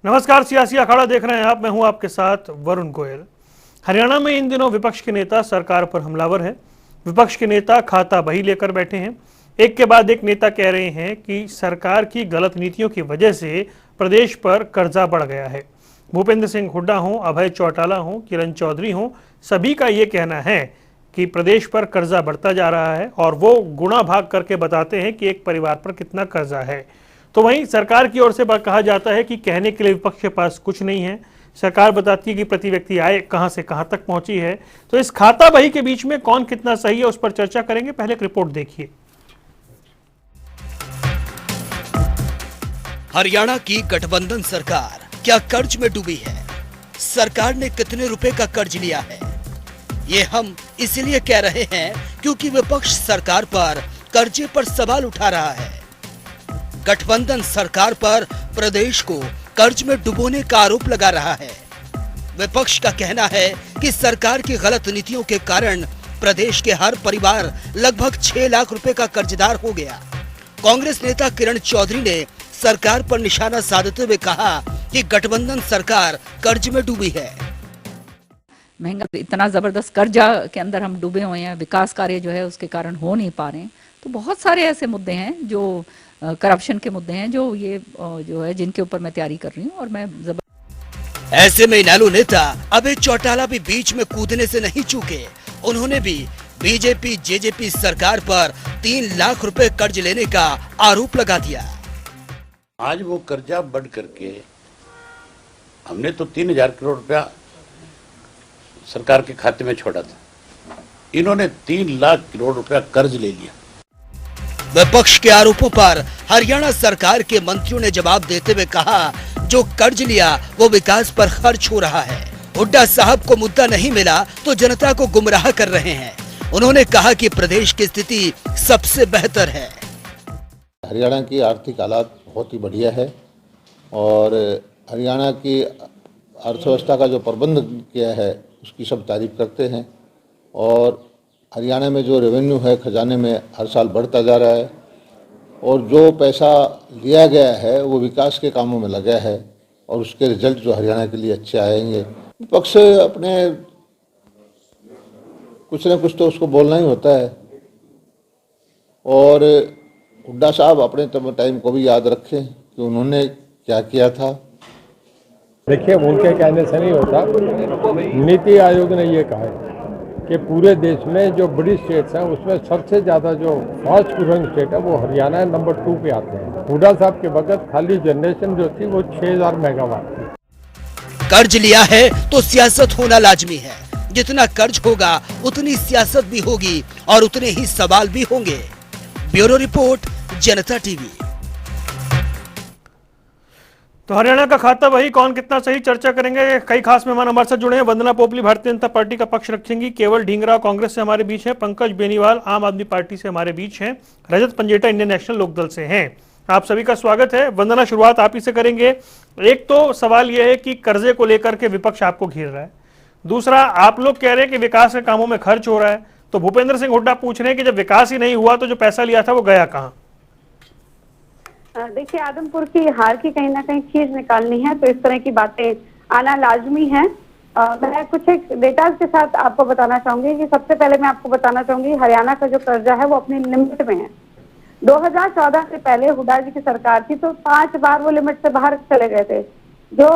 नमस्कार, सियासी अखाड़ा देख रहे हैं आप। मैं हूं आपके साथ वरुण गोयल। हरियाणा में इन दिनों विपक्ष के नेता सरकार पर हमलावर है। विपक्ष के नेता खाता बही लेकर बैठे हैं। एक के बाद एक नेता कह रहे हैं कि सरकार की गलत नीतियों की वजह से प्रदेश पर कर्जा बढ़ गया है। भूपेंद्र सिंह हुड्डा हों, अभय चौटाला हों, किरण चौधरी हों, सभी का ये कहना है कि प्रदेश पर कर्जा बढ़ता जा रहा है और वो गुणा भाग करके बताते हैं कि एक परिवार पर कितना कर्जा है। तो वहीं सरकार की ओर से कहा जाता है कि कहने के लिए विपक्ष के पास कुछ नहीं है। सरकार बताती है कि प्रति व्यक्ति आय कहां से कहां तक पहुंची है। तो इस खाता बही के बीच में कौन कितना सही है उस पर चर्चा करेंगे। पहले एक रिपोर्ट देखिए। हरियाणा की गठबंधन सरकार क्या कर्ज में डूबी है? सरकार ने कितने रुपए का कर्ज लिया है? ये हम इसलिए कह रहे हैं क्योंकि विपक्ष सरकार पर कर्जे पर सवाल उठा रहा है। गठबंधन सरकार पर प्रदेश को कर्ज में डुबोने का आरोप लगा रहा है। विपक्ष का कहना है कि सरकार की गलत नीतियों के कारण प्रदेश के हर परिवार लगभग 6 लाख रुपए का कर्जदार हो गया। कांग्रेस नेता किरण चौधरी ने सरकार पर निशाना साधते हुए कहा कि गठबंधन सरकार कर्ज में डूबी है। महंगा इतना जबरदस्त कर्जा के अंदर हम डूबे हुए हैं, विकास कार्य जो है उसके कारण हो नहीं पा रहे हैं। तो बहुत सारे ऐसे मुद्दे हैं जो करप्शन के मुद्दे हैं, जो ये जो है जिनके ऊपर मैं तैयारी कर रही हूँ। और मैं ऐसे में इनेलो नेता अभय चौटाला भी बीच में कूदने से नहीं चूके। उन्होंने भी बीजेपी जेजेपी सरकार पर 3 लाख रुपए कर्ज लेने का आरोप लगा दिया। आज वो कर्जा बढ़ करके हमने तो 3000 करोड़ रुपया सरकार के खाते में छोड़ा था, इन्होंने 3 लाख करोड़ रुपया कर्ज ले लिया। विपक्ष के आरोपों पर हरियाणा सरकार के मंत्रियों ने जवाब देते हुए कहा, जो कर्ज लिया वो विकास पर खर्च हो रहा है। हुड्डा साहब को मुद्दा नहीं मिला तो जनता को गुमराह कर रहे हैं। उन्होंने कहा कि प्रदेश की स्थिति सबसे बेहतर है। हरियाणा की आर्थिक हालात बहुत ही बढ़िया है और हरियाणा की अर्थव्यवस्था का जो प्रबंध किया है उसकी सब तारीफ करते हैं। और हरियाणा में जो रेवेन्यू है खजाने में हर साल बढ़ता जा रहा है और जो पैसा लिया गया है वो विकास के कामों में लगा है और उसके रिजल्ट जो हरियाणा के लिए अच्छे आएंगे। विपक्ष अपने कुछ न कुछ तो उसको बोलना ही होता है और हुड्डा साहब अपने टाइम को भी याद रखें कि उन्होंने क्या किया था। देखिए, उनके कहने से नहीं होता। नीति आयोग ने ये कहा है कि पूरे देश में जो बड़ी स्टेट्स हैं उसमें सबसे ज़्यादा जो फास्ट ग्रोइंग स्टेट है वो हरियाणा है, नंबर 2 पे आते हैं। हुड्डा साहब के वक्त खाली जनरेशन जो थी वो 6000 मेगावाट थी। कर्ज लिया है तो सियासत होना लाजमी है। जितना कर्ज होगा उतनी सियासत भी होगी और उतने ही सवाल भी होंगे। ब्यूरो रिपोर्ट, जनता टीवी। तो हरियाणा का खाता वही कौन कितना सही चर्चा करेंगे। कई खास मेहमान हमारे साथ जुड़े हैं। वंदना पोपली भारतीय जनता पार्टी का पक्ष रखेंगी। केवल ढींगरा कांग्रेस से हमारे बीच है। पंकज बेनीवाल आम आदमी पार्टी से हमारे बीच हैं। रजत पंजेटा इंडियन नेशनल लोकदल से हैं। आप सभी का स्वागत है। वंदना, शुरुआत आप ही से करेंगे। एक तो सवाल यह है कि कर्जे को लेकर के विपक्ष आपको घेर रहा है। दूसरा, आप लोग कह रहे हैं कि विकास के कामों में खर्च हो रहा है। तो भूपेंद्र सिंह हुड्डा पूछ रहे हैं कि जब विकास ही नहीं हुआ तो जो पैसा लिया था वो गया कहां? देखिए, आदमपुर की हार की कहीं ना कहीं खींच निकालनी है तो इस तरह की बातें आना लाजमी है। मैं कुछ एक डेटा के साथ आपको बताना चाहूंगी कि सबसे पहले मैं आपको बताना चाहूंगी हरियाणा का जो कर्जा है वो अपनी लिमिट में है। 2014 से पहले हुड्डा जी की सरकार थी तो 5 बार वो लिमिट से बाहर चले गए थे। जो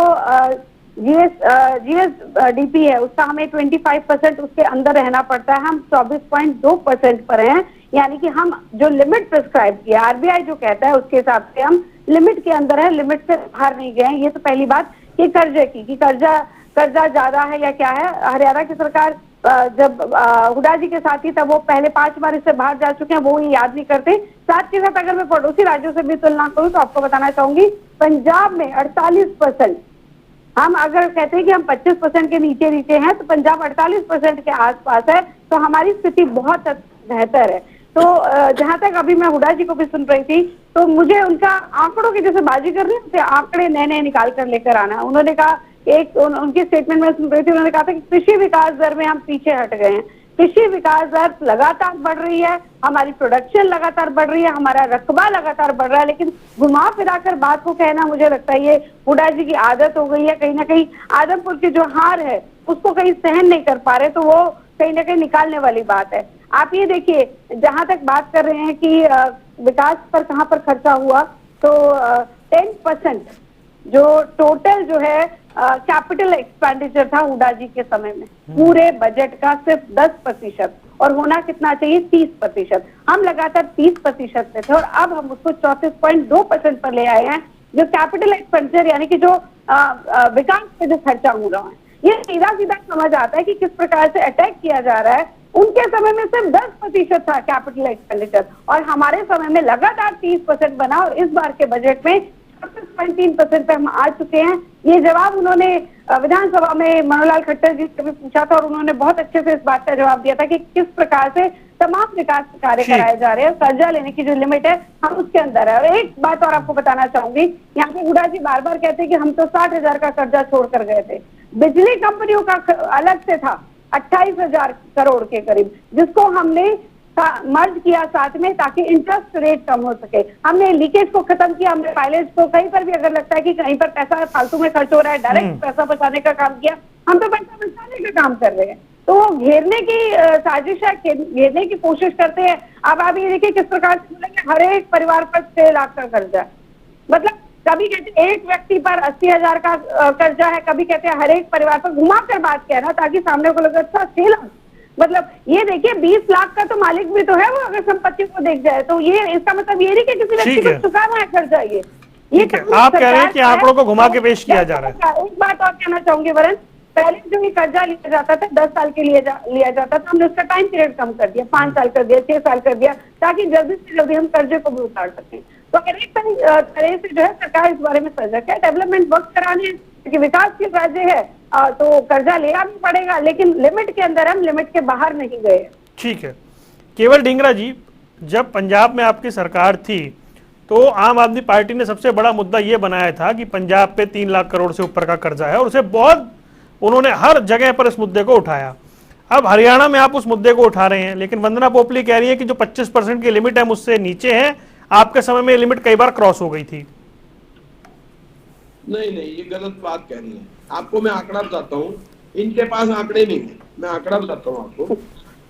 जीएसडीपी है उसका हमें 25% उसके अंदर रहना पड़ता है। हम 24.2% पर हैं, यानी कि हम जो लिमिट प्रिस्क्राइब किया आरबीआई जो कहता है उसके हिसाब से हम लिमिट के अंदर है, लिमिट से बाहर नहीं गए। ये तो पहली बात कि कर्जे की कि कर्जा ज्यादा है या क्या है। हरियाणा की सरकार जब हुड्डा जी के साथ ही तब वो पहले 5 बार इससे बाहर जा चुके हैं, वो ये याद नहीं करते। साथ के साथ अगर मैं पड़ोसी राज्यों से भी तुलना करूं तो आपको बताना चाहूंगी पंजाब में 48%। हम अगर कहते हैं कि हम 25% के नीचे हैं तो पंजाब 48% के आसपास है। तो हमारी स्थिति बहुत बेहतर है। तो जहां तक अभी मैं हुड्डा जी को भी सुन रही थी तो मुझे उनका आंकड़ों की जैसे बाजी कर रही है, आंकड़े नए नए निकाल कर लेकर आना। उन्होंने कहा, उनकी स्टेटमेंट में सुन रही थी, उन्होंने कहा था कि कृषि विकास दर में हम पीछे हट गए हैं। कृषि विकास दर लगातार बढ़ रही है, हमारी प्रोडक्शन लगातार बढ़ रही है, हमारा रकबा लगातार बढ़ रहा है, लेकिन घुमा फिरा कर बात को कहना, मुझे लगता है ये हुड्डा जी की आदत हो गई है। कहीं ना कहीं आदमपुर की जो हार है उसको कहीं सहन नहीं कर पा रहे, तो वो कहीं ना कहीं निकालने वाली बात है। आप ये देखिए, जहां तक बात कर रहे हैं कि विकास पर कहां पर खर्चा हुआ, तो 10% जो टोटल जो है कैपिटल एक्सपेंडिचर था हुड्डा जी के समय में, पूरे बजट का सिर्फ 10%, और होना कितना चाहिए 30%। हम लगातार 30% पे थे और अब हम उसको 34.2% पर ले आए हैं, जो कैपिटल एक्सपेंडिचर यानी कि जो विकास पे जो खर्चा हो रहा है। ये सीधा सीधा समझ आता है कि किस प्रकार से अटैक किया जा रहा है। उनके समय में सिर्फ 10% था कैपिटल एक्सपेंडिचर और हमारे समय में लगातार 30% बना, और इस बार के बजट में 36.3% पे हम आ चुके हैं। ये जवाब उन्होंने विधानसभा में मनोहर खट्टर जी से भी पूछा था और उन्होंने बहुत अच्छे से इस बात का जवाब दिया था कि किस प्रकार से तमाम विकास कार्य कराए जा रहे हैं। कर्जा लेने की जो लिमिट है हम उसके अंदर है। और एक बात और आपको बताना चाहूंगी, यहाँ पे हुड्डा जी बार बार कहते हैं कि हम तो 60,000 का कर्जा छोड़ कर गए थे। बिजली कंपनियों का अलग से था 28,000 करोड़ के करीब, जिसको हमने मर्ज किया साथ में ताकि इंटरेस्ट रेट कम हो सके। हमने लीकेज को खत्म किया, हमने पायलेज को कहीं पर भी अगर लगता है कि कहीं पर पैसा फालतू में खर्च हो रहा है, डायरेक्ट पैसा बचाने का काम किया। हम तो पैसा बचाने का काम कर रहे हैं, तो वो घेरने की साजिश है, घेरने की कोशिश करते हैं। अब आप ये देखिए किस प्रकार से बोलेंगे हर एक परिवार पर 6 लाख का कर्जा, मतलब कभी कहते हैं एक व्यक्ति पर 80,000 का कर्जा है, कभी कहते हैं हर एक परिवार पर। घुमा कर बात कहना ताकि सामने को लगे अच्छा 6 लाख, मतलब ये देखिए 20 लाख का तो मालिक भी तो है वो, अगर संपत्ति को देख जाए तो ये इसका मतलब ये नहीं कि किसी व्यक्ति को चुकाना है कर्जा। ये आप कह रहे हैं कि आंकड़ों को घुमा के पेश किया जा रहा है। एक बात और कहना चाहूंगी वरुण, पहले जो ये कर्जा लिया जाता था 10 साल के लिए लिया जाता था, हमने उसका टाइम पीरियड कम कर दिया, 5 साल कर दिया, 6 साल कर दिया, ताकि जल्दी से जल्दी हम कर्जे को भी उतार सकें। तो अगर एक तरह से जो है सरकार इस बारे में सजग है, डेवलपमेंट वर्क कराने, क्योंकि विकास के राज्य है तो कर्जा लेना भी पड़ेगा, लेकिन लिमिट के अंदर, हम लिमिट के बाहर नहीं गए। ठीक है। केवल ढींगरा जी, जब पंजाब में आपकी सरकार थी तो आम आदमी पार्टी ने सबसे बड़ा मुद्दा यह बनाया था कि पंजाब पे 3 लाख करोड़ से ऊपर का कर्जा है, और उसे बहुत उन्होंने हर जगह पर इस मुद्दे को उठाया। अब हरियाणा में आप उस मुद्दे को उठा रहे हैं, लेकिन वंदना पोपली कह रही है कि जो 25% की लिमिट है मुझसे नीचे है, आपके समय में लिमिट कई बार क्रॉस हो गई थी। नहीं, ये गलत बात कह रही है। आपको मैं आंकड़ा बताता हूँ, इनके पास आंकड़े नहीं है, मैं आंकड़ा बताता हूँ आपको।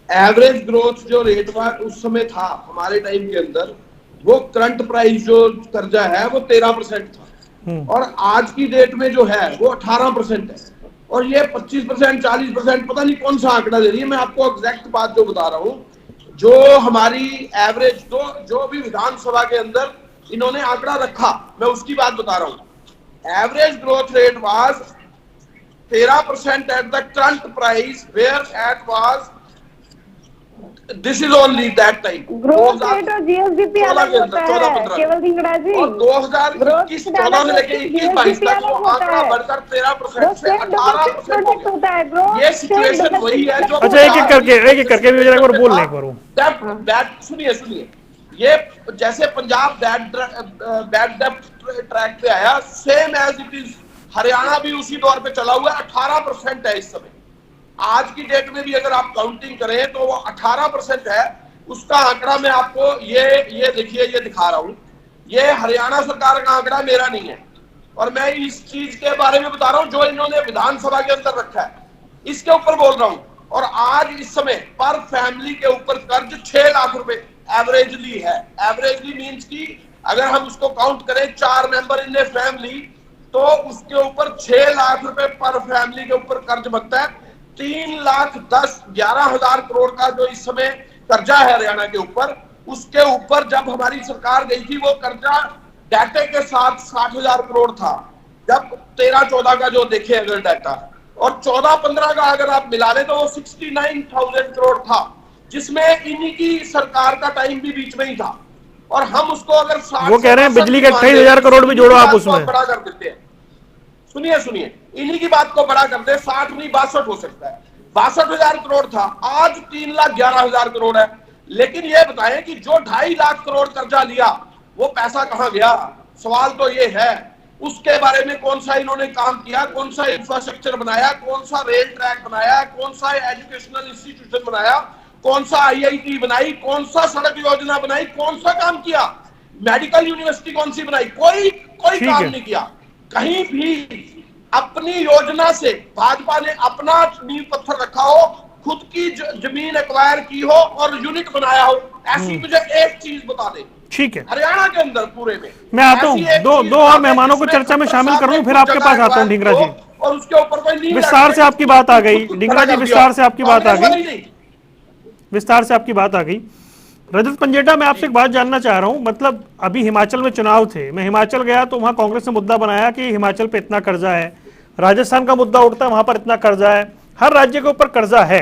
एवरेज ग्रोथ जो रेट उस समय था हमारे टाइम के अंदर, वो करंट प्राइस जो कर्जा है वो 13% था, और आज की डेट में जो है वो 18% है, और ये 25%, 40%, पता नहीं कौन सा आंकड़ा दे रही है। मैं आपको एग्जैक्ट बात जो बता रहा हूँ, जो हमारी एवरेज जो भी विधानसभा के अंदर इन्होंने आंकड़ा रखा, मैं उसकी बात बता रहा हूँ। Average growth rate was 13% at the current price, where at was this is only that time. Growth rate और जीएसडीपी अलग होता है केवल ढींगरा जी, और 2021-14 से लेकर 21-22 तक वो आंकड़ा बढ़कर 13% से 18% होता है। ये सिचुएशन वही है जो अच्छा एक एक करके भी एक बार बोल ले करूं। सुनिए, ये जैसे पंजाब बैड डेब्ट ट्रैक पे आया, same as it is Haryana भी उसी दौर पे चला हुआ है। 18% है इस समय। आज की डेट में भी अगर आप काउंटिंग करें तो वो 18% है। उसका आंकड़ा मैं आपको ये देखिए, ये दिखा रहा हूं। ये हरियाणा सरकार का आंकड़ा, मेरा नहीं है, और मैं इस चीज के बारे में बता रहा हूं जो इन्होंने विधानसभा के अंदर रखा है, इसके ऊपर बोल रहा हूं। और आज इस समय पर फैमिली के ऊपर कर्ज 6 लाख रुपए एवरेजली है। एवरेजली मीन्स की अगर हम उसको काउंट करें 4 मेंबर इन ए फैमिली, तो उसके ऊपर 6 लाख रुपए पर फैमिली के ऊपर कर्ज बनता है। 3,10,11,000 करोड़ का जो इस समय कर्जा है हरियाणा के ऊपर, उसके ऊपर जब हमारी सरकार गई थी वो कर्जा डाटा के साथ 60,000 करोड़ था। जब 13-14 का जो देखे अगर डाटा, और 14-15 का अगर आप मिला लें तो वो 69,000 करोड़ था, जिसमें इन्हीं की सरकार का टाइम भी बीच में ही था। और हम उसको अगर वो कह रहे हैं बिजली के 28,000 करोड़ भी जोड़ो आप उसमें, बड़ा कर देते हैं। सुनिए, इन्हीं की बात को बड़ा कर दे, 60 नहीं 62 हो सकता है। 62,000 करोड़ था, आज 3,11,000 करोड़ है। लेकिन ये बताएं कि जो 2.5 लाख करोड़ कर्जा लिया वो पैसा कहां गया? सवाल तो ये है। उसके बारे में कौन सा इन्होंने काम किया, कौन सा इंफ्रास्ट्रक्चर बनाया, कौन सा रेल ट्रैक बनाया, कौन सा एजुकेशनल इंस्टीट्यूशन बनाया, कौन सा आईआईटी बनाई, कौन सा सड़क योजना बनाई, कौन सा काम किया, मेडिकल यूनिवर्सिटी कौन सी बनाई, कोई काम नहीं किया। कहीं भी अपनी योजना से भाजपा ने अपना नींव पत्थर रखा हो, खुद की जमीन एक्वायर की हो और यूनिट बनाया हो, ऐसी मुझे एक चीज बता दे। ठीक है, हरियाणा के अंदर पूरे में मैं आता हूँ, दो और मेहमानों को चर्चा में शामिल कर लूं, फिर आपके पास आता हूँ। ढींगरा जी, और उसके ऊपर कोई विस्तार से आपकी बात आ गई। ढींगरा जी, विस्तार से आपकी बात आ गई, विस्तार से आपकी बात आ गई। रजत पंजेटा, मैं आपसे एक बात जानना चाह रहा हूं, मतलब अभी हिमाचल में चुनाव थे, मैं हिमाचल गया तो वहां कांग्रेस ने मुद्दा बनाया कि हिमाचल पे इतना कर्जा है, राजस्थान का मुद्दा उठता है वहां पर इतना कर्जा है, हर राज्य के ऊपर कर्जा है,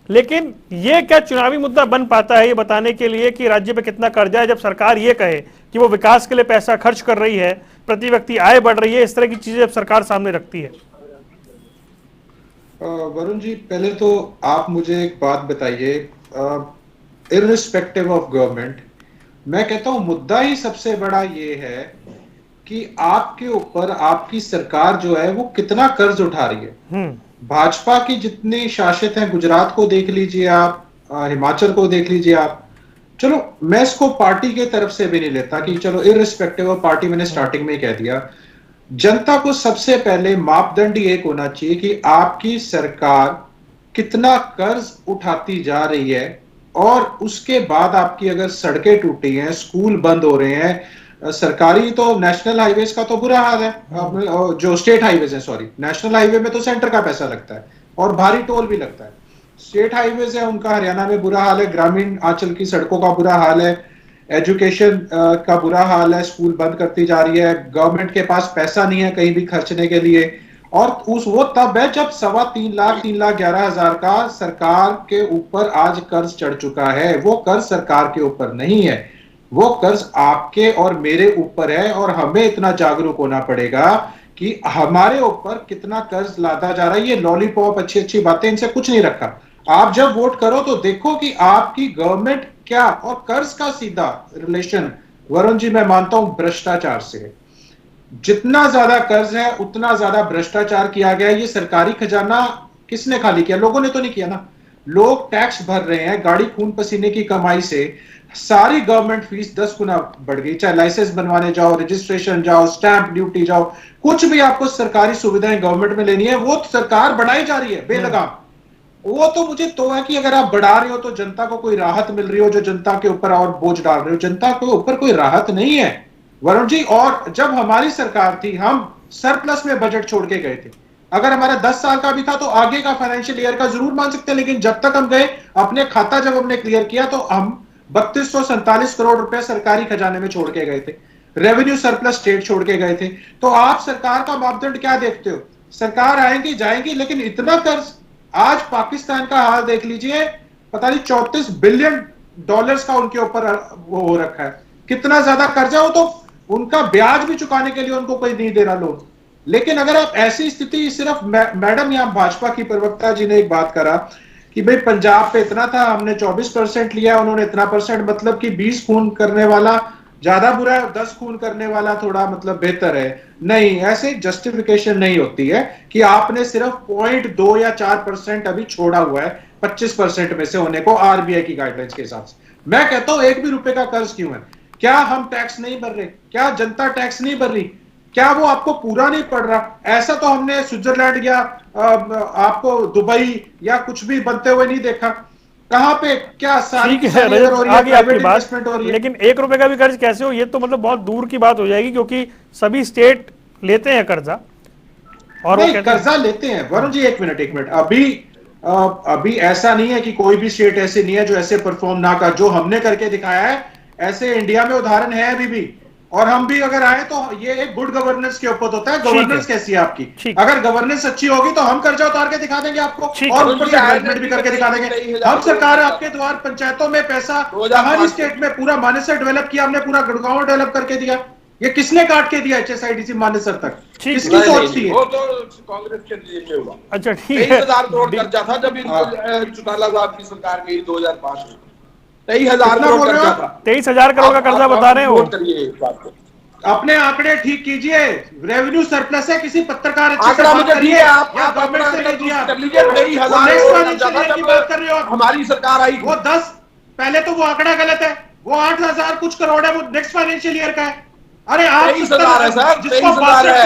लेकिन ये क्या चुनावी मुद्दा बन पाता है ये बताने के लिए कि राज्य पे कितना कर्जा है, जब सरकार ये कहे कि वो विकास के लिए पैसा खर्च कर रही है, प्रति व्यक्ति आय बढ़ रही है, इस तरह की चीजें जब सरकार सामने रखती है? वरुण जी, पहले तो आप मुझे एक बात बताइए, इररिस्पेक्टिव ऑफ गवर्नमेंट, मैं कहता हूं मुद्दा ही सबसे बड़ा ये है कि आपके ऊपर आपकी सरकार जो है वो कितना कर्ज उठा रही है। भाजपा की जितनी शासित हैं, गुजरात को देख लीजिए आप, हिमाचल को देख लीजिए आप, चलो मैं इसको पार्टी के तरफ से भी नहीं लेता कि चलो इररिस्पेक्टिव ऑफ पार्टी, मैंने स्टार्टिंग में ही कह दिया, जनता को सबसे पहले मापदंड एक होना चाहिए कि आपकी सरकार कितना कर्ज उठाती जा रही है, और उसके बाद आपकी अगर सड़कें टूटी हैं, स्कूल बंद हो रहे हैं, सरकारी तो नेशनल हाईवेज का तो बुरा हाल है, जो स्टेट हाईवेज है, सॉरी, नेशनल हाईवे में तो सेंटर का पैसा लगता है और भारी टोल भी लगता है, स्टेट हाईवेज है उनका हरियाणा में बुरा हाल है, ग्रामीण अंचल की सड़कों का बुरा हाल है, एजुकेशन का बुरा हाल है, स्कूल बंद करती जा रही है, गवर्नमेंट के पास पैसा नहीं है कहीं भी खर्चने के लिए, और वो तब है जब 3,11,000 का सरकार के ऊपर आज कर्ज चढ़ चुका है। वो कर्ज सरकार के ऊपर नहीं है, वो कर्ज आपके और मेरे ऊपर है, और हमें इतना जागरूक होना पड़ेगा कि हमारे ऊपर कितना कर्ज लादा जा रहा है। ये लॉलीपॉप, अच्छी अच्छी बातें, इनसे कुछ नहीं रखा। आप जब वोट करो तो देखो कि आपकी गवर्नमेंट क्या, और कर्ज का सीधा रिलेशन वरुण जी मैं मानता हूं भ्रष्टाचार से है। जितना ज्यादा कर्ज है उतना ज्यादा भ्रष्टाचार किया गया। ये सरकारी खजाना किसने खाली किया? लोगों ने तो नहीं किया ना। लोग टैक्स भर रहे हैं, गाड़ी खून पसीने की कमाई से सारी गवर्नमेंट फीस 10 गुना बढ़ गई। चाहे लाइसेंस बनवाने जाओ, रजिस्ट्रेशन जाओ, स्टैंप ड्यूटी जाओ, कुछ भी आपको सरकारी सुविधाएं गवर्नमेंट में लेनी है वो सरकार बढ़ाई जा रही है बेलगाम। वो तो मुझे तो है कि अगर आप बढ़ा रहे हो तो जनता को कोई राहत मिल रही हो, जो जनता के ऊपर और बोझ डाल रहे हो। जनता के ऊपर कोई राहत नहीं है वरुण जी। और जब हमारी सरकार थी हम सरप्लस में बजट छोड़ के गए थे। अगर हमारा 10 साल का भी था तो आगे का फाइनेंशियल ईयर का जरूर मान सकते हैं, लेकिन जब तक हम गए अपने खाता जब हमने क्लियर किया तो हम 3247 करोड़ रुपए सरकारी खजाने में छोड़ के गए थे। रेवेन्यू सरप्लस स्टेट छोड़ के गए थे। तो आप सरकार का मापदंड क्या देखते हो? सरकार आएंगी जाएंगी, लेकिन इतना कर्ज, आज पाकिस्तान का हाल देख लीजिए, पता नहीं 34 बिलियन डॉलर्स का उनके ऊपर वो हो रखा है। कितना ज्यादा कर्जा हो, तो उनका ब्याज भी चुकाने के लिए उनको कोई नहीं दे रहा लोग। लेकिन अगर आप ऐसी स्थिति, सिर्फ मैडम यहां भाजपा की प्रवक्ता जी ने एक बात करा कि भाई पंजाब पे इतना था, हमने 24% लिया, उन्होंने इतना परसेंट, मतलब कि 20 खून करने वाला ज्यादा बुरा है, 10 खून करने वाला थोड़ा मतलब बेहतर है। नहीं, ऐसे जस्टिफिकेशन नहीं होती है कि आपने सिर्फ 0.2 या 4% अभी छोड़ा हुआ है 25% में से होने को आरबीआई की गाइडलाइंस के हिसाब से। मैं कहता हूं 1 भी रुपए का कर्ज क्यों है? क्या हम टैक्स नहीं भर रहे? क्या जनता टैक्स नहीं भर रही? क्या वो आपको पूरा नहीं पड़ रहा? ऐसा तो हमने स्विट्जरलैंड या आपको दुबई या कुछ भी बनते हुए नहीं देखा। कहां पे क्या सारी आगे आपकी बात, लेकिन 1 रुपए का भी कर्ज कैसे हो? ये तो मतलब बहुत दूर की बात हो जाएगी, क्योंकि सभी स्टेट लेते हैं कर्जा। और नहीं, कर्जा लेते हैं वरुण जी। एक मिनट, अभी ऐसा नहीं है कि कोई भी स्टेट ऐसे नहीं है जो ऐसे परफॉर्म ना कर। जो हमने करके दिखाया है ऐसे इंडिया में उदाहरण है अभी भी। और हम भी अगर आए तो ये एक गुड गवर्नेंस के ऊपर होता है। गवर्नेंस कैसी है आपकी? अगर गवर्नेंस अच्छी होगी तो हम कर्जा उतार के दिखा देंगे आपको, और ऊपर से डेवलपमेंट भी करके दिखा देंगे। हम सरकार आपके द्वार पंचायतों में पैसा हमारी स्टेट में पूरा मानेसर डेवलप किया हमने, पूरा गुड़गांव डेवलप करके दिया। ये किसने काट के दिया HSIDC मानेसर तक? किसकी सोच थी? वो तो कांग्रेस के लिए हुआ। अच्छा, ठीक है। 23,000 करोड़ कर्जा था जब चौटाला साहब की सरकार गई 2005 में। 23,000 करोड़ कर्जा था। 23,000 करोड़ का कर्जा बता रहे हो? अपने आंकड़े ठीक कीजिए। रेवेन्यू सरप्लस है, किसी पत्रकार अच्छे से आंकड़ा बात मुझे करिए दिए आप या अपना गवर्नमेंट से आंकड़ा लीजिए आप। कर लीजिए। 23,000 नेक्स्ट करोड़ फाइनेंशियल खर्चा ईयर था की जब बात कर रहे हो आप। हमारी सरकार आई वो 10 पहले तो वो आंकड़ा गलत है, वो 8,000 कुछ करोड़ है, वो नेक्स्ट फाइनेंशियल ईयर का है। अरे आप 23,000 है सर, जिसको 23,000 है।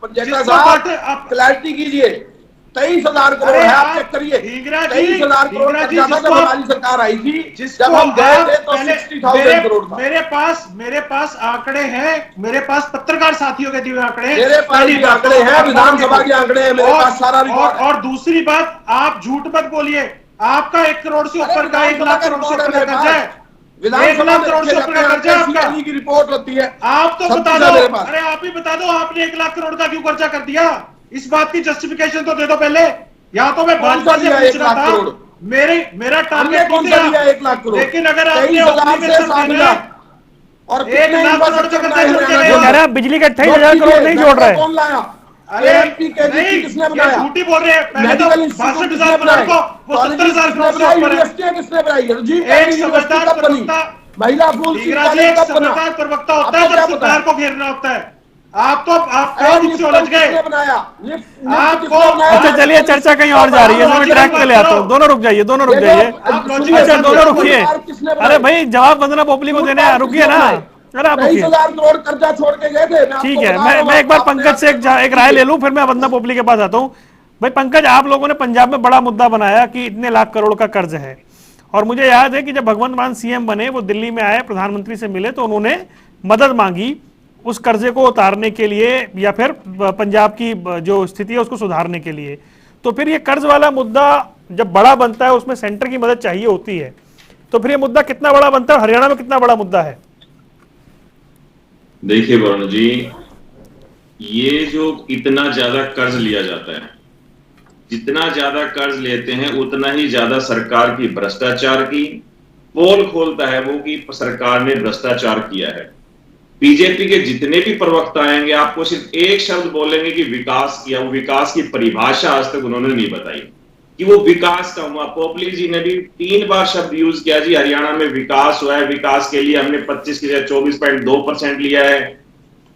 62 जेठा साहब क्लैरिटी कीजिए, 23,000 करोड़ है, आप चेक करिए। 23,000 करोड़ खर्चा था जब हमारी सरकार आई थी, जब हम गए थे तो 60,000 करोड़ था। मेरे पास आंकड़े हैं, मेरे पास पत्रकार साथियों के दिए आंकड़े, मेरे पास भी आंकड़े हैं, विधानसभा के आंकड़े हैं मेरे पास, सारा रिकॉर्ड है। और दूसरी बात, आप झूठ मत बोलिए, आपका 1 करोड़ से ऊपर का 1 लाख करोड़ से ऊपर का कर्जा है, 1 लाख करोड़ से ऊपर का कर्जा है आपका। की रिपोर्ट होती है, आप तो बता मेरे दो, पास। अरे आप ही बता दो, आपने 1 लाख करोड़ का क्यों कर्जा कर दिया? इस बात की जस्टिफिकेशन तो दे दो पहले। या तो मैं भाजपा से पूछ रहा था, मेरा टारगेट कौन सा दिया 1 लाख करोड़? लेकिन अगर आपने 23,000 से 7 लाख और 1 लाख करोड़ का कर्जा जोड़ के वो कह रहे हैं बिजली का 28,000 करोड़ नहीं जोड़ रहे हैं। कौन लाया? अरे नहीं, किसने बनाया? झूठी बोल रहे हैं। पहले तो मेडिकल 62,000 करोड़ को वो 70,000 करोड़ से ऊपर है। यूनिवर्सिटी किसने बनाई? एक समझदार कब बनी? प्रवक्ता, महिला फूल एक समझदार प्रवक्ता होता है जब सरकार को घेरना होता है। आप खुद से उलझ गए। अच्छा चलिए, चर्चा कहीं और जा रही है, मैं ट्रैक पे ले आता हूँ। दोनों रुक जाइए, दोनों रुक जाइए। अच्छा दोनों रुकिए। अरे भाई जवाब वंदना पोपली को देने हैं, रुकिए ना। अरे आप रुकिए, 23,000 करोड़ कर्जा छोड़ के गए थे। ठीक है। मैं एक बार पंकज से एक राय ले लूं, फिर मैं वंदना पोपली के पास आता हूं। भाई पंकज, आप लोगों ने पंजाब में बड़ा मुद्दा बनाया कि इतने लाख करोड़ का कर्ज है, और मुझे याद है कि जब भगवंत मान सीएम बने, वो दिल्ली में आए, प्रधानमंत्री से मिले, तो उन्होंने मदद मांगी उस कर्जे को उतारने के लिए या फिर पंजाब की जो स्थिति है उसको सुधारने के लिए। तो फिर ये कर्ज वाला मुद्दा जब बड़ा बनता है, उसमें सेंटर की मदद चाहिए होती है, तो फिर ये मुद्दा कितना बड़ा बनता है? हरियाणा में कितना बड़ा मुद्दा है? देखिए वरुण जी, ये जो इतना ज्यादा कर्ज लिया जाता है, जितना ज्यादा कर्ज लेते हैं उतना ही ज्यादा सरकार की भ्रष्टाचार की पोल खोलता है वो कि सरकार ने भ्रष्टाचार किया है। बीजेपी के जितने भी प्रवक्ता आएंगे आपको सिर्फ एक शब्द बोलेंगे कि विकास किया। वो विकास की परिभाषा आज तक उन्होंने नहीं बताई कि वो विकास का हुआ। पोपली जी ने भी 3 बार शब्द यूज किया, जी हरियाणा में विकास हुआ है, विकास के लिए हमने 25 की जगह 24.2% लिया है।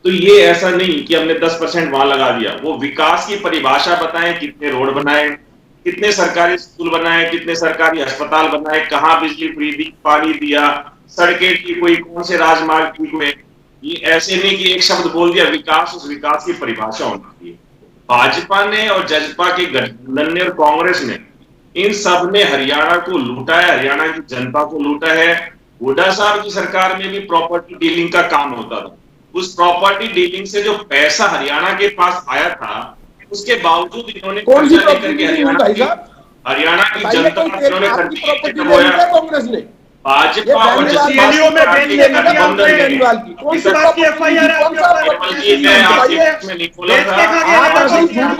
तो ये ऐसा नहीं कि हमने 10% वहां लगा दिया। वो विकास की परिभाषा बताएं, कितने रोड बनाए, कितने सरकारी स्कूल बनाए, कितने सरकारी अस्पताल बनाए, कहाँ बिजली फ्री दी, पानी दिया, सड़कें ठीक हुई, कौन से राजमार्ग ठीक हुए। ये ऐसे नहीं कि एक शब्द बोल दिया विकास, उस विकास की परिभाषा होनी चाहिए। भाजपा ने और जजपा के गठबंधन ने और कांग्रेस ने, इन सब ने हरियाणा को लूटा है, हरियाणा की जनता को लूटा है। हुड्डा साहब की सरकार में भी प्रॉपर्टी डीलिंग का काम होता था। उस प्रॉपर्टी डीलिंग से जो पैसा हरियाणा के पास आया था, उसके बावजूद इन्होंने कौन सी कर्जा लेकर प्रॉपर्टी के हरियाणा की जनता इन्होंने कांग्रेस ने भाजपा और जेएनयू में बेल ले कौन सी बात की एफआईआर है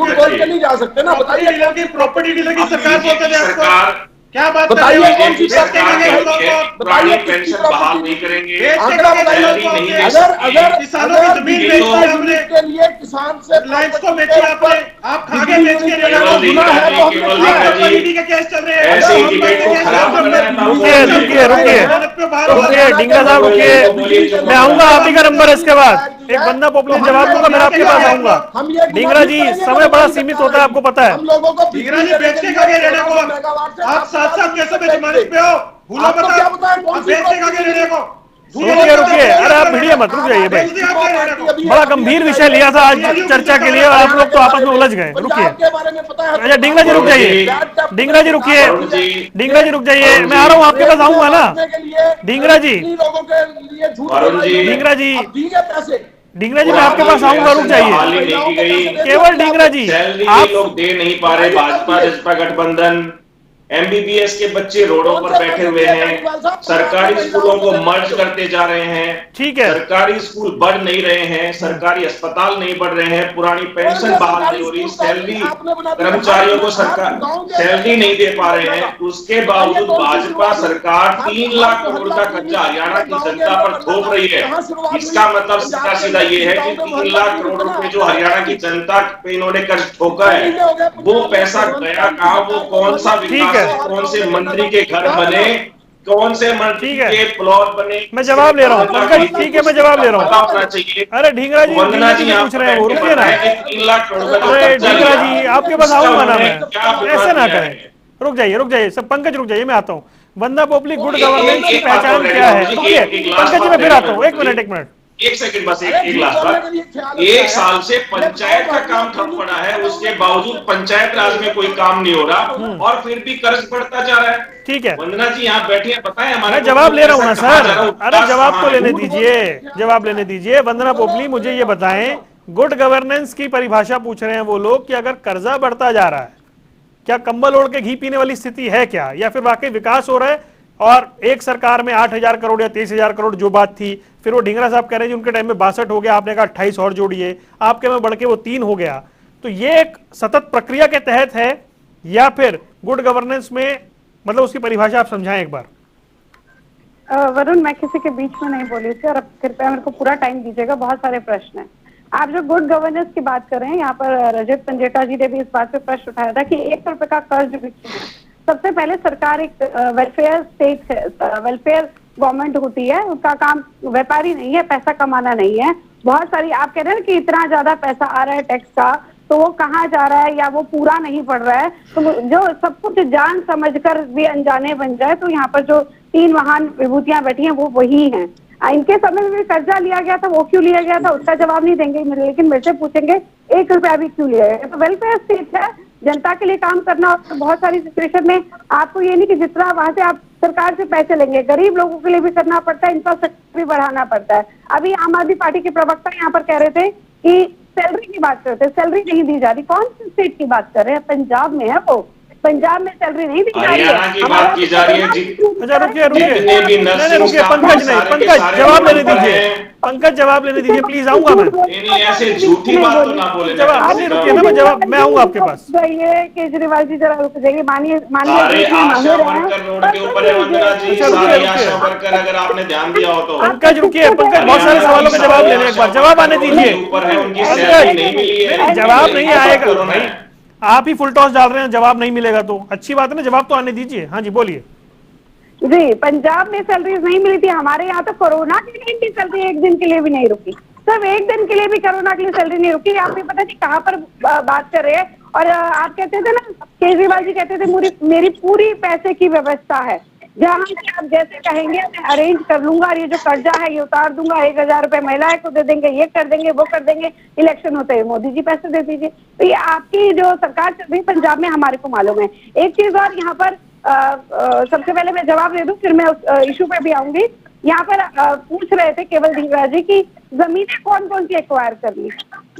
बोल के नहीं जा सकते ना। बताइए प्रॉपर्टी डीलर की सरकार बोलते थे सरकार क्या बात बताइए कौन सी पुरानी पेंशन बहाल नहीं करेंगे। आंकड़ा बताइए। अगर किसानों की जमीन बेची हमने के लिए किसान से रिलायंस को बेची आपने, आप खाके बेच के ईडी के केस चल रहे हैं। ऐसे ही डिबेट को खराब करना है। रुकिए डिंगरा साहब रुकिए, मैं आऊंगा आप ही का नंबर है इसके बाद। एक बंदा पॉपुलर जवाब दूंगा, मैं आपके पास आऊंगा। डिंगरा जी समय बड़ा सीमित होता है, आपको पता है। हम लोगों को डिंगरा जी बेच के खाके रहने को आप साथ कैसे बेचमानिश पे हो? भूलो आपको क्या पता है कौन सी बेच के खाके रहने को? रुकिए, अरे आप भिड़िए मत, रुक जाइए भाई। बड़ा गंभीर विषय लिया था आज चर्चा के लिए और आप लोग तो आपस में उलझ गए। रुकिए, अच्छा डिंगरा जी रुक जाइए, डिंगरा जी रुकिए, डिंगरा जी रुक जाइए, मैं आ रहा हूँ, आपके पास आऊंगा ना। डिंगरा जी, डिंगरा जी, डिंगरा जी मैं आपके पास आऊंगा, रुक जाइए। केवल डिंगरा जी, आप लोग दे नहीं पा रहे। भाजपा जसपा गठबंधन, एमबीबीएस के बच्चे रोडों पर बैठे हुए हैं, सरकारी स्कूलों को मर्ज करते जा रहे हैं। ठीक है, सरकारी स्कूल बढ़ नहीं रहे हैं, सरकारी अस्पताल नहीं बढ़ रहे हैं, पुरानी पेंशन बहाल नहीं हो रही, सैलरी कर्मचारियों को सरकार सैलरी नहीं दे पा रहे हैं। उसके बावजूद भाजपा सरकार 3 लाख करोड़ का कर्जा हरियाणा की जनता पर थोप रही है। इसका मतलब सीधा सीधा ये है कि 3 लाख करोड़ रुपए जो हरियाणा की जनता पे इन्होंने कर्ज ठोका है, वो पैसा गया कहाँ, वो कौन सा विकास, कौन से मंत्री के घर बने, कौन से मंत्री ठीक है। के प्लॉट बने, मैं जवाब ले रहा हूँ पंकज, ठीक है मैं जवाब ले रहा पता हूँ। होना चाहिए। अरे ढींगरा जी वंदना जी पूछ रहे हैं वो, रुकिए ना। 3 लाख करोड़ का जो अरे कब्जा ढींगरा लिया, जी आपके पास उसका आऊंगा ना उन्होंने मैं, क्या विवाद ऐसे ना किया करें। है? रुक जाइए सब, पंकज रुक जाइए, मैं आता हूँ। बंदा पोपली गुड एक- गवर्नेंस की एक बात पहचान और क्या है? मुझे रुकिए एक लास्ट पंकज जी, बात मैं फिर कहना आता हूँ, है। एक मिनट। एक सेकंड बस, एक लास्ट बात। एक साल से पंचायत का काम ठप पड़ा है, उसके बावजूद पंचायत राज में कोई काम नहीं हो रहा और फिर भी कर्ज बढ़ता जा रहा है। ठीक है, वंदना जी यहाँ बैठी है, बताएं हमारे मैं को जवाब ले रहा हूँ ना कैसा कहा सर। जा रहा है, अरे विकास जवाब कहाँ तो है? लेने दीजिए, जवाब लेने दीजिए। वंदना पोपली मुझे ये बताएं, गुड गवर्नेंस की परिभाषा पूछ रहे हैं वो लोग कि अगर कर्जा बढ़ता जा रहा है, क्या कंबल ओढ़ के घी पीने वाली स्थिति है क्या, या फिर वाकई विकास हो रहा है? और एक सरकार में 8,000 करोड़ या 23,000 करोड़ जो बात थी, फिर वो ढींगरा साहब कह रहे हैं जी उनके टाइम में 62 हो गया, आपने कहा 28 और जोड़िए, आपके में बढ़ के वो 3 हो गया। तो ये एक सतत प्रक्रिया के तहत है या फिर गुड गवर्नेंस में, मतलब उसकी परिभाषा आप समझाएं एक बार। वरुण, मैं किसी के बीच में नहीं बोली थी, और अब कृपया मेरे को पूरा टाइम दीजिएगा, बहुत सारे प्रश्न हैं। आप जो गुड गवर्नेंस की बात कर रहे हैं, यहाँ पर रजत पंजेटा जी ने भी इस बात पे प्रश्न उठाया था कि 1 रुपए का कर्ज भी क्यों है। सबसे पहले सरकार एक वेलफेयर स्टेट है, वेलफेयर गवर्नमेंट होती है, उसका काम व्यापारी नहीं है, पैसा कमाना नहीं है। बहुत सारी आप कह रहे हैं कि इतना ज्यादा पैसा आ रहा है टैक्स का, तो वो कहाँ जा रहा है या वो पूरा नहीं पड़ रहा है, तो जो सब कुछ जान समझकर भी अनजाने बन जाए, तो यहाँ पर जो 3 महान विभूतियां बैठी हैं वो वही हैं। इनके समय में भी कर्जा लिया गया था, वो क्यों लिया गया था उसका जवाब नहीं देंगे, लेकिन मेरे से पूछेंगे 1 रुपया भी क्यों लिया गया। तो वेलफेयर स्टेट है, जनता के लिए काम करना। और बहुत सारी सिचुएशन में आपको ये नहीं कि जितना वहां से आप सरकार से पैसे लेंगे, गरीब लोगों के लिए भी करना पड़ता है, इंफ्रास्ट्रक्चर भी बढ़ाना पड़ता है। अभी आम आदमी पार्टी के प्रवक्ता यहाँ पर कह रहे थे कि सैलरी की बात करते, सैलरी नहीं दी जा रही। कौन सी स्टेट की बात कर रहे हैं? पंजाब में है वो, पंजाब में सैलरी नहीं दी जा रही है। हरियाणा की बात की जा रही है जी। अच्छा रुकिए रुकिए, जितने भी नहीं रुकिए पंकज, नहीं पंकज जवाब लेने दीजिए, पंकज जवाब लेने दीजिए प्लीज, आऊंगा मैं। नहीं ऐसे झूठी बात तो ना बोले। जवाब नहीं, रुकिए ना, मैं आऊंगा आपके पास। ये केजरीवाल जी जरा रुक जाइए, मानिए सारे आशा वर्कर रोड के ऊपर है वंदना जी, सारे आशा वर्कर, अगर आपने ध्यान दिया हो तो। पंकज रुकिए, पंकज बहुत सारे सवालों के जवाब लेने, एक बार जवाब आने दीजिए। ऊपर है, उनकी सैलरी नहीं मिली है, जवाब नहीं आएगा भाई, आप ही फुल टॉस डाल रहे हैं, जवाब नहीं मिलेगा तो अच्छी बात है ना, जवाब तो आने दीजिए। हाँ जी बोलिए। जी, पंजाब में सैलरीज नहीं मिली थी, हमारे यहाँ तो कोरोना के लिए भी सैलरी 1 दिन के लिए भी नहीं रुकी, सिर्फ 1 दिन के लिए भी कोरोना के लिए सैलरी नहीं रुकी। आप भी पता नहीं कहाँ पर बात कर रहे हैं। और आप कहते थे ना, केजरीवाल जी कहते थे मेरी पूरी पैसे की व्यवस्था है, जहाँ से आप जैसे कहेंगे मैं अरेंज कर लूंगा, और ये जो कर्जा है ये उतार दूंगा, 1,000 रुपए महिलाएं को दे देंगे, ये कर देंगे, वो कर देंगे, इलेक्शन होते हैं मोदी जी पैसे दे दीजिए। तो ये आपकी जो सरकार चल रही है पंजाब में, हमारे को मालूम है। एक चीज और यहाँ पर सबसे पहले मैं जवाब दे दूं, फिर मैं उस इशू पे भी आऊंगी। यहाँ पर पूछ रहे थे केवल ढींगरा जी की जमीनें कौन कौन सी एक्वायर कर ली,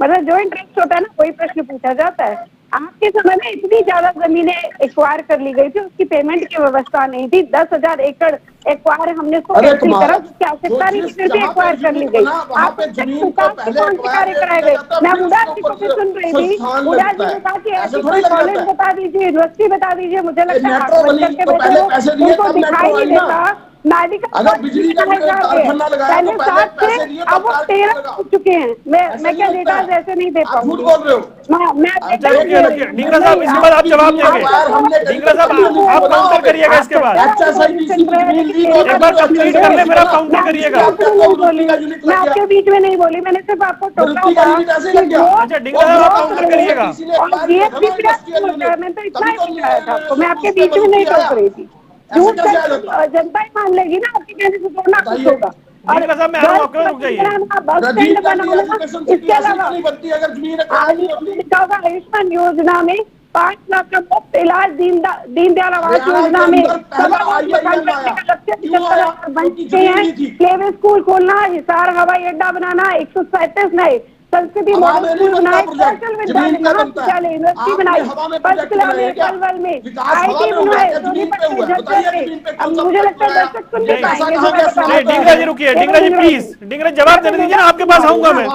मतलब जो इंटरेस्ट होता है ना वही प्रश्न पूछा जाता है। आपके समय में इतनी ज्यादा जमीनें एक्वायर कर ली गई थी, उसकी पेमेंट की व्यवस्था नहीं थी। 10,000 एकड़ एक्वायर हमने उसकी आवश्यकता नहीं थी, फिर भी एक्वायर कर ली गई। आप कौन से कार्य कराए गए? मैं हुडा जी को भी सुन रही थी, हुडा जी ने कहा कि ऐसी कोई कॉलेज बता दीजिए, यूनिवर्सिटी बता दीजिए। मुझे लगता है उनको दिखाई नहीं देता। अगर बिजली का पहले 7 थे, अब वो 13 हो चुके हैं। मैं क्या डेटा ऐसे नहीं दे पाऊंगी। ढींगरा साहब इसके बाद आप जवाब देंगे। ढींगरा साहब आप काउंटर करिएगा इसके बाद, एक बार कंप्लीट कर ले फिर आप काउंटर करिएगा। मैं आपके बीच में नहीं बोली, मैंने सिर्फ आपको टोका था। अच्छा ढींगरा साहब आप काउंटर करिएगा। मैं तो इतना ही बताया था आपको, मैं आपके बीच में नहीं टोक रही थी। झूठ जनता ही मान लेगी ना, आपके कहने से थोड़ा कुछ होगा। ढींगरा साहब मैं आ रहा हूं, आपके रुक जाइए। इसके अलावा आयुष्मान योजना में 5 लाख का मुफ्त इलाज, दीनदयाल आवास योजना में बन चुके हैं। प्ले स्कूल खोलना, हिसार हवाई अड्डा बनाना, 137 नए संस्कृति मॉडल स्कूल बनाए, कौशल विद्यालय, महाविद्यालय, यूनिवर्सिटी बनाई, पंचकुला में, पलवल में, IT बनाए, सोनीपत में, झज्जर में। अब मुझे लगता है दर्शक सुन नहीं पाएंगे। ढींगरा जी रुकिए, ढींगरा जी प्लीज, ढींगरा जवाब देने दीजिए ना, आपके पास आऊंगा मैं।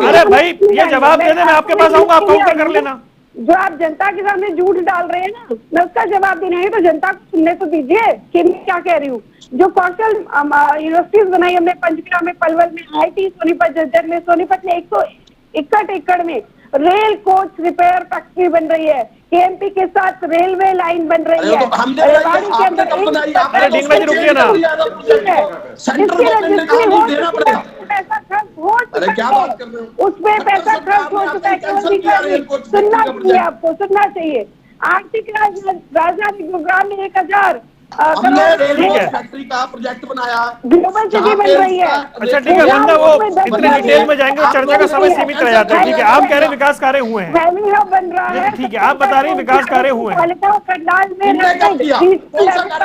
अरे भाई ये जवाब दे दे, मैं आपके पास आऊंगा, आप काउंटर कर लेना। जो आप जनता के सामने झूठ डाल रहे हैं ना, मैं उसका जवाब देना है, तो जनता को सुनने तो दीजिए कि मैं क्या कह रही हूँ। जो कौशल यूनिवर्सिटीज बनाई हमने, पंचकुला में, पलवल में, IT सोनीपत, झज्जर में, सोनीपत में 161 एकड़ में रेल कोच रिपेयर फैक्ट्री बन रही है, केएमपी के साथ रेलवे लाइन बन रही है, रेवाड़ी के अंदर पैसा खर्च हो चुका है, उसमें पैसा खर्च हो चुका है। सुनना चाहिए, आपको सुनना चाहिए। आर्थिक राजधानी गुरुग्राम में 1000 हमने रेलवे फैक्ट्री का प्रोजेक्ट बनाया, ग्लोबल सिटी बन रही है। अच्छा ठीक है बंदा, वो इतने डिटेल में जाएंगे और चर्चा का समय सीमित रह जाता है। ठीक है, आप कह रहे हैं विकास कार्य हुए हैं, बन रहा है। ठीक है, आप बता रही हैं विकास कार्य हुए हैं।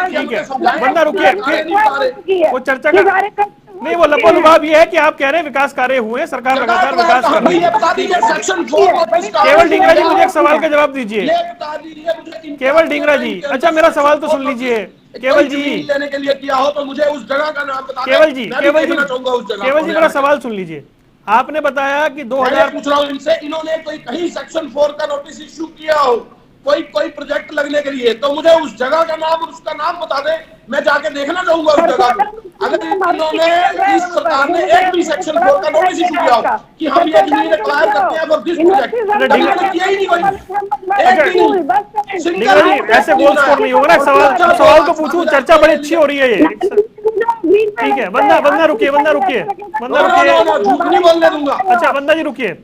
ठीक है बंदा, रुकिए, वो चर्चा का नहीं, वो लबो लुभाव ये है कि आप कह रहे हैं विकास कार्य हुए हैं, सरकार लगातार विकास कर रही है। केवल ढींगरा जी मुझे एक सवाल का जवाब दीजिए, केवल ढींगरा जी। अच्छा मेरा सवाल तो सुन लीजिए, केवल जी लेने के लिए किया हो तो मुझे उस जगह का नाम बता। केवल जी मेरा सवाल सुन लीजिए। आपने बताया कि 2000 पूछ रहा हूँ इनसे, इन्होंने कोई कहीं सेक्शन 4 का नोटिस इश्यू किया हो कोई प्रोजेक्ट लगने के लिए, तो मुझे उस जगह का नाम और उसका नाम बता दे, मैं जाके देखना चाहूंगा उस जगह को। अगर इन्होंने, इस सरकार ने एक भी सेक्शन 4 का नोटिस इशू किया हो कि हम ये जमीन एक्वायर करते हैं फॉर दिस प्रोजेक्ट, किया ही नहीं कोई, ऐसे गोल स्कोर नहीं होगा ना। सवाल को पूछूं, चर्चा बड़ी अच्छी हो रही है ये। ठीक है बंदा रुकिए, झूठ नहीं बोलने दूंगा। अच्छा बंदा जी रुकिए,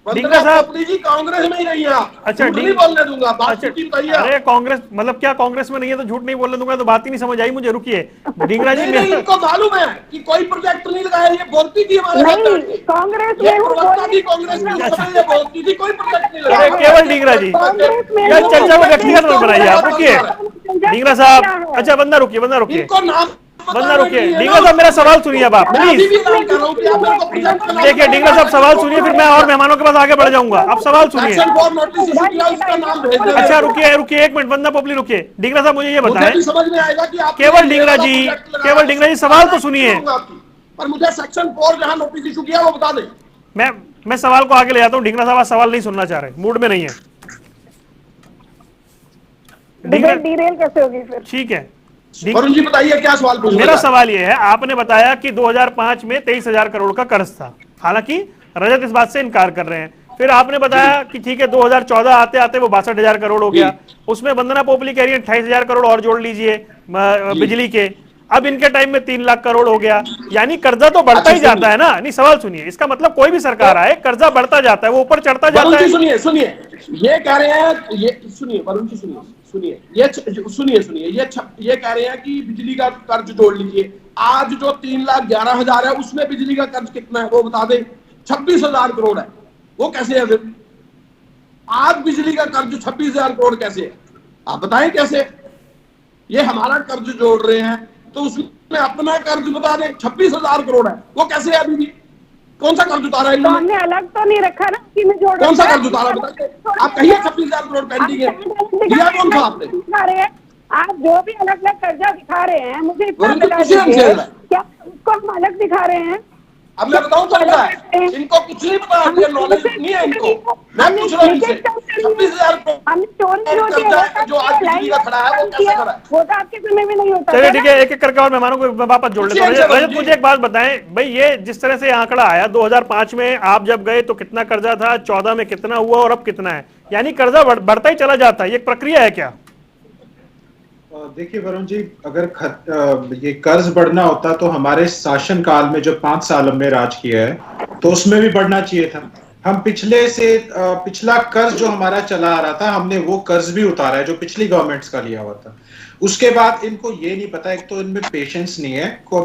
ढींगरा साहब जी कांग्रेस में ही रही है आप। अच्छा नहीं बोलने दूंगा, बात बताइए। अरे कांग्रेस मतलब क्या कांग्रेस में नहीं है तो झूठ नहीं बोलने दूंगा, तो बात ही नहीं समझ आई मुझे। रुकिए ढींगरा जी, इनको मालूम है कि कोई प्रोजेक्ट नहीं लगाया, ये बोलती थी हमारे कांग्रेस बोलती थी कोई प्रोजेक्ट नहीं लगाया। केवल ढींगरा जी, यह चर्चा को व्यक्तिगत मत बनाइए आप। रुकिए ढींगरा साहब, अच्छा बंदा रुकिए, ढींगरा साहब मेरा सवाल सुनिए अब आप प्लीज। देखिए ढींगरा साहब सवाल सुनिए, फिर मैं और मेहमानों के पास आगे बढ़ जाऊंगा। आप सवाल सुनिए। अच्छा रुकिए 1 मिनट, बंदा पोपली रुकिए। ढींगरा साहब मुझे ये बताएं, केवल ढींगरा जी सवाल तो सुनिए। पर मुझे सेक्शन 4 जहां नोटिस इशू किया वो बता दें। मैं सवाल को आगे ले जाता हूँ। ढींगरा साहब सवाल नहीं सुनना चाह रहे, मूड में नहीं है। डिटेल कैसे होगी फिर? ठीक है वरुण जी बताइए क्या सवाल पूछना। मेरा सवाल यह है, आपने बताया कि 2005 में 23,000 करोड़ का कर्ज था, हालांकि रजत इस बात से इनकार कर रहे हैं। फिर आपने बताया कि ठीक है 2014 आते आते वो 62,000 करोड़ हो गया, उसमें वंदना पोपली कह रही है 28,000 करोड़ और जोड़ लीजिए बिजली के, अब इनके टाइम में 3 लाख करोड़ हो गया। यानी कर्जा तो बढ़ता ही जाता है ना। नहीं सवाल सुनिए, इसका मतलब कोई भी सरकार आए कर्जा बढ़ता जाता है, वो ऊपर चढ़ता जाता है। सुनिए ये कह रहे हैं, ये सुनिए वरुण जी, सुनिए ये कह रहे हैं कि बिजली का कर्ज जोड़ लीजिए। आज जो 3,11,000 है उसमें बिजली का कर्ज कितना है वो बता दें। 26,000 करोड़ है, वो कैसे है फिर? आज बिजली का कर्ज 26,000 करोड़ कैसे है, आप बताएं कैसे? ये हमारा कर्ज जोड़ रहे हैं तो उसमें अपना कर्ज बता दें। 26,000 करोड़ है, वो कैसे है? अभी कौन सा कर्ज उतारा है तो हमने अलग तो नहीं रखा ना कि में जोड़, कौन सा कर्ज उतारा बताइए आप, कहिए 26,000 करोड़ पेंडिंग है, दिया कौन सा आपने? दिखा रहे हैं आप, जो भी अलग अलग कर्जा दिखा रहे हैं मुझे इतना क्या उसको हम अलग दिखा रहे हैं? अब मैं बताऊं चल रहा है, इनको कुछ नहीं पता, ये नॉलेज नहीं है इनको। मैं पूछ रहा हूं इनसे 26,000 जो आज बिजली का खड़ा है वो कैसे खड़ा है? वो तो आपके समय में नहीं होता। चलिए ठीक है, एक करके और मेहमानों को वापस जोड़ लेते हैं। रजत मुझे एक बात बताएं भाई, ये जिस तरह से आंकड़ा आया 2005 में आप जब गए तो कितना कर्जा था, 14 में कितना हुआ और अब कितना है, यानी कर्जा बढ़ता ही चला जाता है, ये प्रक्रिया है क्या? देखिए वरुण जी, अगर ये कर्ज बढ़ना होता तो हमारे शासन काल में जो 5 साल हमने राज किया है तो उसमें भी बढ़ना चाहिए था। हम पिछला कर्ज जो हमारा चला आ रहा था, हमने वो कर्ज भी उतारा है जो पिछली गवर्नमेंट्स का लिया हुआ था। उसके बाद इनको ये नहीं पता, एक तो इनमें पेशेंस नहीं है, को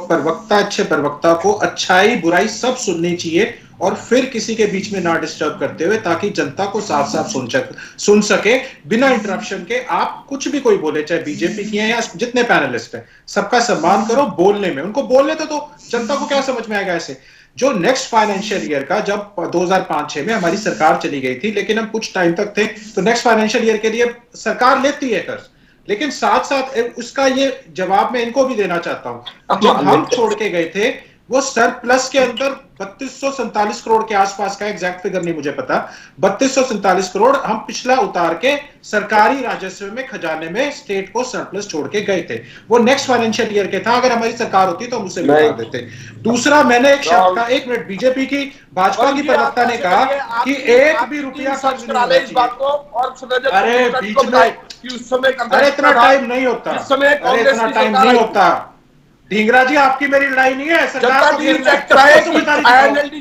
अच्छे प्रवक्ता को अच्छाई बुराई सब सुननी चाहिए और फिर किसी के बीच में ना डिस्टर्ब करते हुए, ताकि जनता को साफ साफ सुन सके बिना इंटरप्शन के। आप कुछ भी कोई बोले, चाहे बीजेपी की है या जितने पैनलिस्ट हैं, सबका सम्मान करो बोलने में, उनको बोलने तो जनता को क्या समझ में आएगा ऐसे। जो नेक्स्ट फाइनेंशियल ईयर का, जब 2005-6 में हमारी सरकार चली गई थी, लेकिन हम कुछ टाइम तक थे, तो नेक्स्ट फाइनेंशियल ईयर के लिए सरकार लेती है कर्ज, लेकिन साथ साथ उसका ये जवाब मैं इनको भी देना चाहता हूं। जब हम छोड़ के गए थे वो सरप्लस के अंदर 3247 करोड़ के आसपास का, एग्जैक्ट फिगर नहीं मुझे पता, 3247 करोड़ हम पिछला उतार के सरकारी राजस्व में, खजाने में स्टेट को सरप्लस छोड़ के गए थे। वो नेक्स्ट फाइनेंशियल ईयर के था, अगर हमारी सरकार होती तो हम उसे भी उतार देते। दूसरा, मैंने एक शब्द का, एक मिनट, बीजेपी की भाजपा की प्रवक्ता ने कहा कि एक भी रुपया खर्च नहीं होना चाहिए। अरे बीच में, अरे इतना टाइम नहीं होता, अरे इतना टाइम नहीं होता। ढींगरा जी, आपकी मेरी लड़ाई नहीं है, सरकार को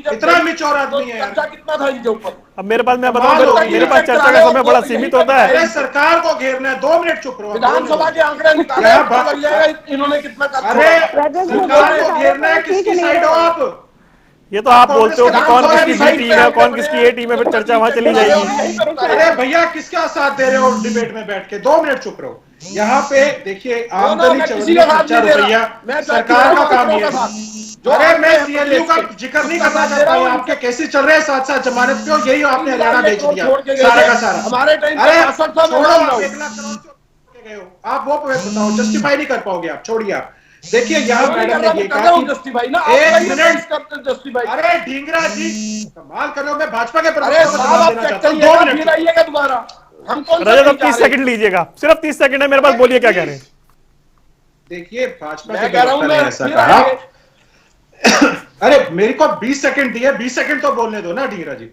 इतना मिचौर आदमी है यार। कितना था इनके ऊपर? अब मेरे पास, मैं बताऊं, मेरे पास चर्चा का समय बड़ा सीमित होता है। अरे सरकार को घेरना है, 2 मिनट चुप रहो। विधानसभा के आंकड़े निकाले, इन्होंने कितना, अरे सरकार को घेरना है, किसकी साइड हो आप? ये तो आप बोलते हो कि कौन किसकी बी टीम है, कौन किसकी ए टीम है, फिर चर्चा वहां चली जाएगी। अरे भैया, किसका साथ दे रहे हो डिबेट में बैठ के? 2 मिनट चुप रहो। यहाँ पे देखिए, आमदनी खर्चा रुपया सरकार का काम है। अरे मैं सीएलयू का जिक्र नहीं करना चाहता हूँ, आपके केसेस चल रहे हैं साथ साथ जमानत पे, यही आपने हरियाणा बेच दिया सारा का सारा। हमारे टाइम अरे छोड़ो, आप 1 लाख करोड़ के गए हो, आप वो बताओ, जस्टिफाई नहीं कर पाओगे आप, छोड़िए आप। देखिए यहाँ मैडम ने ये कहा जस्टिफाई ना, एक मिनट, जस्टिफाई। अरे ढींगरा जी कमाल कर रहे हो, मैं भाजपा के अरे साहब, आप 2 मिनट आइएगा दोबारा। हम कौन रजत, अब 30 सेकंड लीजिएगा, सिर्फ 30 सेकंड है मेरे पास, बोलिए क्या कह रहे हैं। देखिए भाजपा के प्रवक्ता ने ऐसा कहा, अरे मेरे को 20 सेकंड दिए, 20 सेकंड तो बोलने दो ना ढींगरा जी।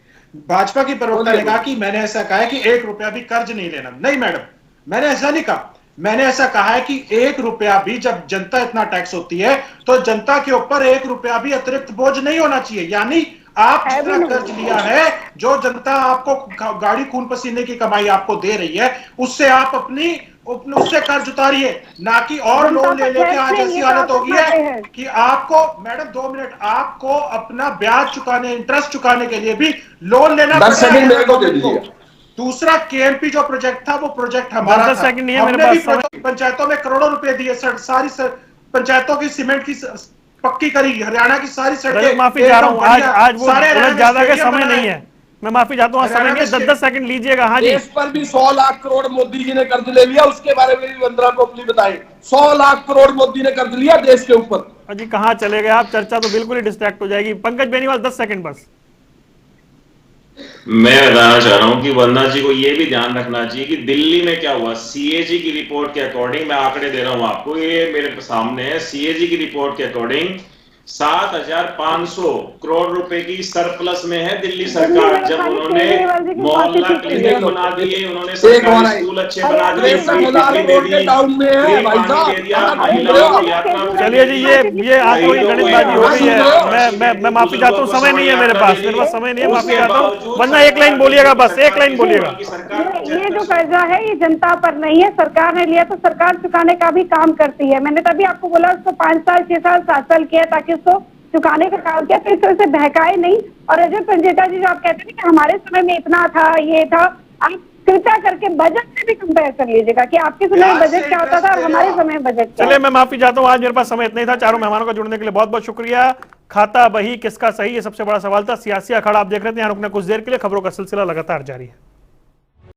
भाजपा की प्रवक्ता ने कहा कि मैंने ऐसा कहा है कि 1 रुपया भी कर्ज नहीं लेना। नहीं मैडम, मैंने ऐसा नहीं कहा। मैंने ऐसा कहा है कि 1 रुपया भी, जब जनता इतना टैक्स होती है तो जनता के ऊपर 1 रुपया भी अतिरिक्त बोझ नहीं होना चाहिए। यानी आप जितना कर्ज लिया है, जो जनता आपको गाड़ी खून पसीने की कमाई आपको दे रही है, उससे आप उससे कर्ज उतारिए, ना कि और लोन ले लेके आज ऐसी हालत हो गई है कि आपको, मैडम 2 मिनट, आपको अपना ब्याज चुकाने, इंटरेस्ट चुकाने के लिए भी लोन लेना पड़ता है। दूसरा, केएमपी जो प्रोजेक्ट था, वो प्रोजेक्ट हमारा था। हमने भी पंचायतों में करोड़ों रुपए दिए, सारी पंचायतों की सीमेंट की पक्की करी, हरियाणा की सारी सड़कें। माफी चाह रहा हूँ, आज वो ज्यादा का समय नहीं है, मैं माफी चाहता हूँ, समय नहीं, 10-10 सेकंड लीजिएगा। हाँ जी, देश पर भी 100 लाख करोड़ मोदी जी ने कर्ज ले लिया, उसके बारे में भी वंदना पोपली बताएं। 100 लाख करोड़ मोदी ने कर्ज लिया देश के ऊपर। अजी कहाँ चले गए आप, चर्चा तो बिल्कुल ही डिस्ट्रैक्ट हो जाएगी। पंकज बेनीवाल 10 सेकंड बस। मैं बताना चाह रहा हूं कि वंदना जी को यह भी ध्यान रखना चाहिए कि दिल्ली में क्या हुआ। सीएजी की रिपोर्ट के अकॉर्डिंग, मैं आंकड़े दे रहा हूं आपको, ये मेरे सामने है, सीएजी की रिपोर्ट के अकॉर्डिंग 7,500 करोड़ रुपए की सरप्लस में है दिल्ली सरकार। जब उन्होंने मोहल्ला क्लिनिक बना दिए, उन्होंने सरकारी स्कूल अच्छे बना दिए, चलिए जी, ये आपको गणितबाजी हो गई है। मैं माफी चाहता हूँ, समय नहीं है मेरे पास समय नहीं है, माफी चाहता हूँ। वरना 1 लाइन बोलिएगा, बस 1 लाइन बोलिएगा। ये जो कर्जा है ये जनता पर नहीं है, सरकार ने लिया तो सरकार चुकाने का भी काम करती है। मैंने तभी आपको बोला उसको 5 साल 6 साल 7 साल किया ताकि उसको चुकाने का काम किया, तो इस तरह से बहकाए नहीं। और रजत पंजेता जी जो आप कहते हैं कि हमारे समय में इतना था, ये था, आप कृपया करके बजट से भी कंपेयर कर लीजिएगा कि आपके समय में बजट क्या होता था और हमारे समय में बजट क्या। चलिए, मैं माफी चाहता हूँ, आज मेरे पास समय इतना ही था। चारों मेहमानों का जुड़ने के लिए बहुत बहुत शुक्रिया। खाता बही किसका सही, ये सबसे बड़ा सवाल था। सियासी अखाड़ा आप देख रहे थे, यहाँ रुकना कुछ देर के लिए। खबरों का सिलसिला लगातार जारी है।